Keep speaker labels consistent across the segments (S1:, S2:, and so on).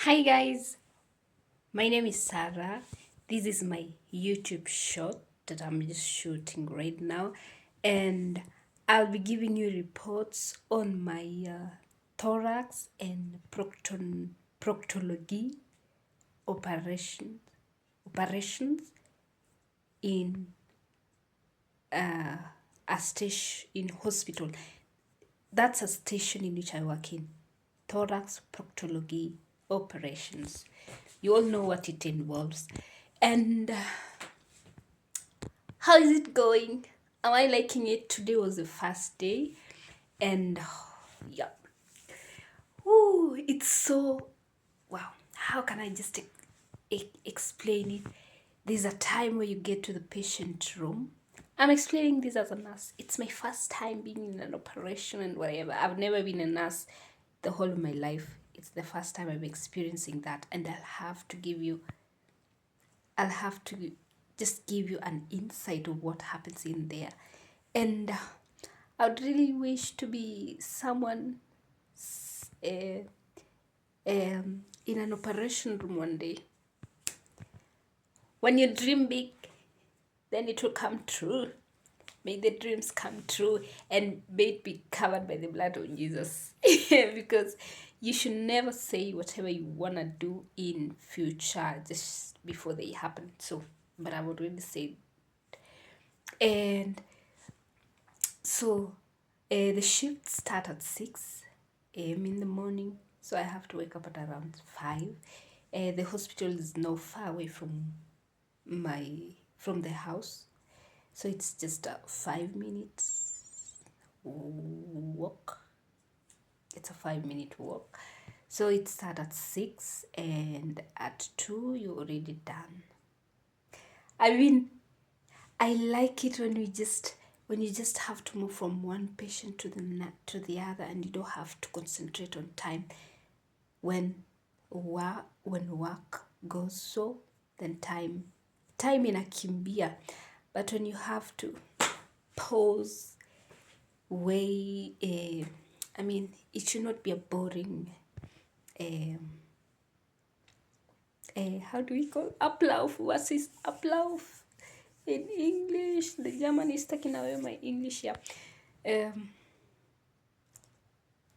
S1: Hi guys, my name is Sarah. This is my YouTube short that I'm just shooting right now, and I'll be giving you reports on my thorax and proctology operation operations in a station in hospital. That's a station in which I work in. Thorax proctology operations. You all know what it involves. And how is it going? Am I liking it? Today was the first day. And yeah. Ooh, it's so wow. How can I just explain it? There's a time where you get to the patient room. I'm explaining this as a nurse. It's my first time being in an operation and whatever. I've never been a nurse the whole of my life. It's the first time I'm experiencing that, and I'll have to just give you an insight of what happens in there. And I'd really wish to be someone uh, in an operation room one day. When you dream big, then it will come true. May the dreams come true and may it be covered by the blood of Jesus. Because you should never say whatever you want to do in future just before they happen. So, but I've already said. And so the shift start at 6 a.m. in the morning. So I have to wake up at around 5. The hospital is now far away my from the house. So it's just a 5 minutes walk. It's a 5 minute walk. So it starts at 6 and at 2 you're already done. I mean, I like it when you just have to move from one patient to the other and you don't have to concentrate on time. When work goes so, then time inakimbia. But when you have to pause, way I mean, it should not be a boring um how do we call Ablauf? What is Ablauf in English? The German is taking away my English here. The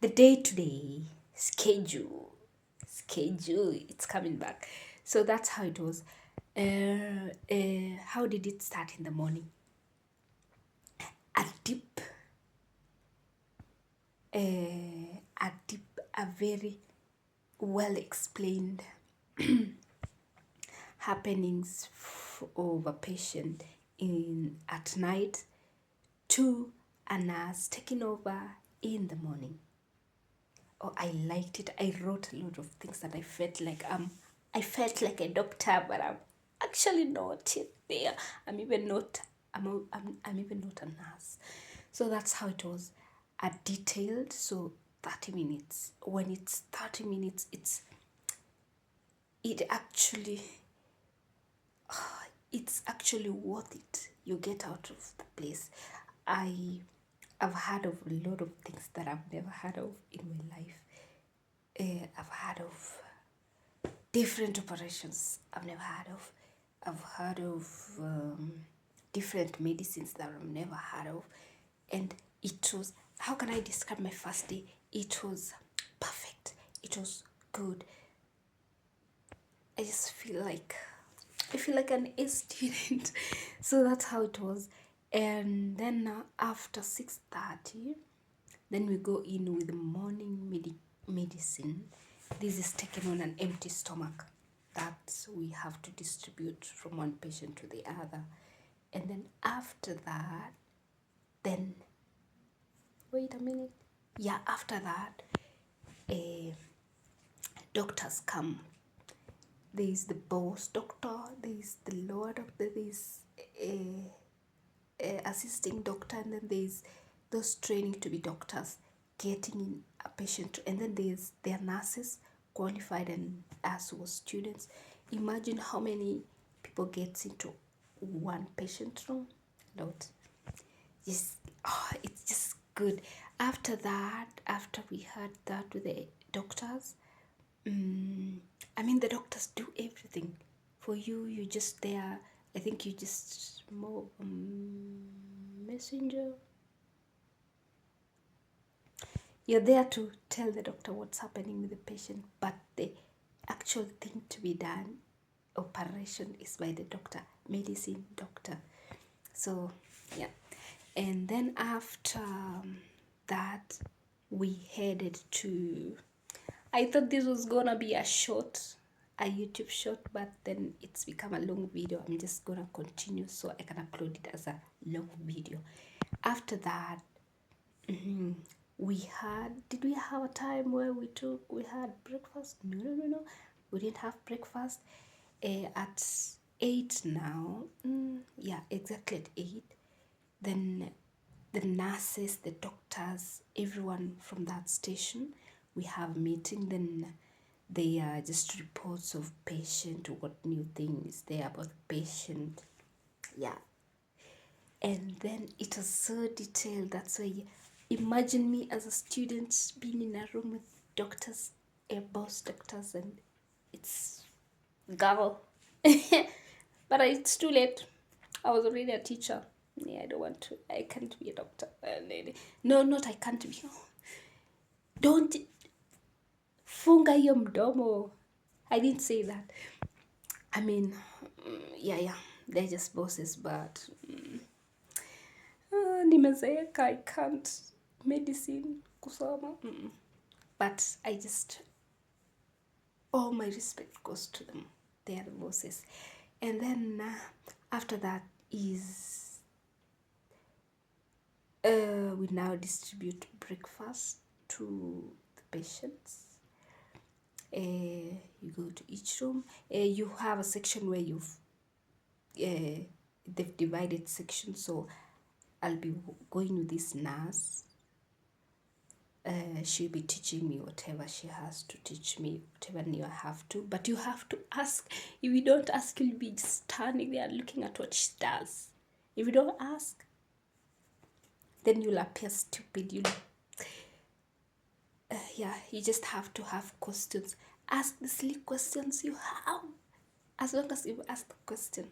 S1: day-to-day schedule, it's coming back. So that's how it was. How did it start in the morning? A deep, a very well explained happenings of a patient in at night to a nurse taking over in the morning. Oh, I liked it. I wrote a lot of things that I felt like a doctor, but I'm actually not yet there. I'm even not I'm even not a nurse. So that's how it was. A detailed, so 30 minutes. When it's 30 minutes, it actually it's actually worth it. You get out of the place. I've heard of a lot of things that I've never heard of in my life. I've heard of different operations I've never heard of. I've heard of different medicines that I've never heard of. And it was, how can I describe my first day? It was perfect. It was good. I feel like an A student. So that's how it was. And then after 6:30, then we go in with morning medicine. This is taken on an empty stomach that we have to distribute from one patient to the other. And then after that, then wait a minute. Yeah, after that, doctors come. There is the boss doctor, there is the lower doctor, there is a assisting doctor, and then there's those training to be doctors getting in a patient, and then their nurses qualified and us who were students. Imagine how many people gets into one patient room. Lot. Yes, it's just good. After that, after we had that with the doctors, mean, the doctors do everything for you. You just there. I think you just more messenger. You're there to tell the doctor what's happening with the patient, but the actual thing to be done, operation, is by the doctor, medicine doctor. So yeah, and then after that, we headed to. I thought this was gonna be a YouTube short, but then it's become a long video. I'm just gonna continue so I can upload it as a long video. After that, did we have a time where we had breakfast? No. We didn't have breakfast. At 8 now. Yeah, exactly at 8. Then the nurses, the doctors, everyone from that station, we have meeting. Then they are just reports of patient, what new thing is there about the patient. Yeah. And then it was so detailed. That's why imagine me as a student being in a room with doctors, boss doctors, and it's girl. But it's too late. I was already a teacher. Yeah, I don't want to. I can't be a doctor. No, not I can't be. Don't funga hiyo mdomo. I didn't say that. I mean, yeah, they're just bosses, but nimezeeka. I can't medicine kusoma. But I just, all my respect goes to them. They are the bosses. And then after that is we now distribute breakfast to the patients. You go to each room. You have a section where they've divided sections. So I'll be going with this nurse. She'll be teaching me whatever she has to teach me, whatever new I have to. But you have to ask. If you don't ask, you'll be just standing there looking at what she does. If you don't ask, then you'll appear stupid. You just have to have questions. Ask the silly questions you have, as long as you ask the question.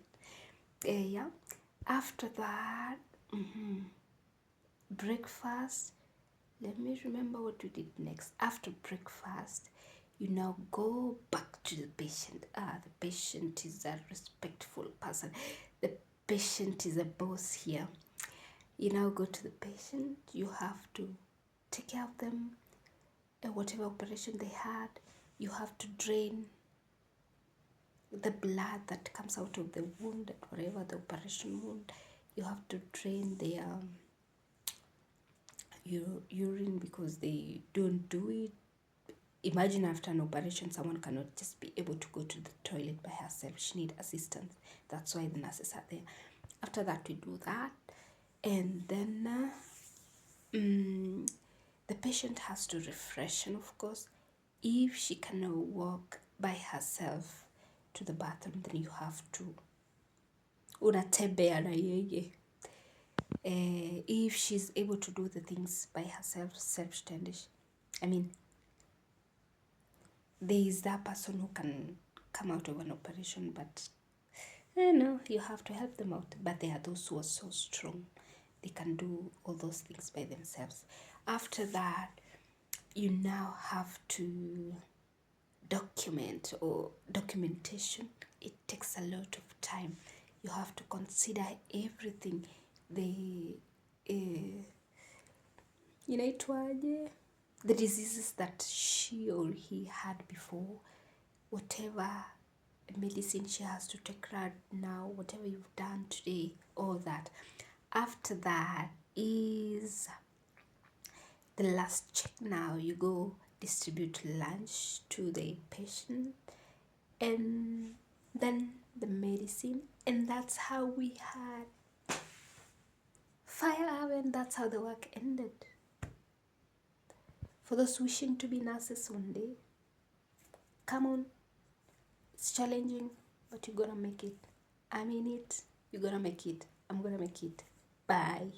S1: Yeah. After that, breakfast. Let me remember what we did next. After breakfast, you now go back to the patient. The patient is a respectful person. The patient is a boss here. You now go to the patient. You have to take care of them. Whatever operation they had, you have to drain the blood that comes out of the wound, whatever the operation wound. You have to drain their urine because they don't do it. Imagine after an operation, someone cannot just be able to go to the toilet by herself. She needs assistance. That's why the nurses are there. After that, we do that. And then the patient has to refreshen, of course. If she cannot walk by herself to the bathroom, then you have to unatembea na yeye. If she's able to do the things by herself, self-standish, I mean, there is that person who can come out of an operation, but no, you have to help them out. But there are those who are so strong, they can do all those things by themselves. After that, you now have to documentation. It takes a lot of time. You have to consider everything. The diseases that she or he had before, whatever medicine she has to take right now, whatever you've done today, all that. After that is the last check. Now you go distribute lunch to the patient and then the medicine, and that's how we had fire up, and that's how the work ended. For those wishing to be nurses one day, come on. It's challenging, but you're gonna make it. I'm in it. You're gonna make it. I'm gonna make it. Bye.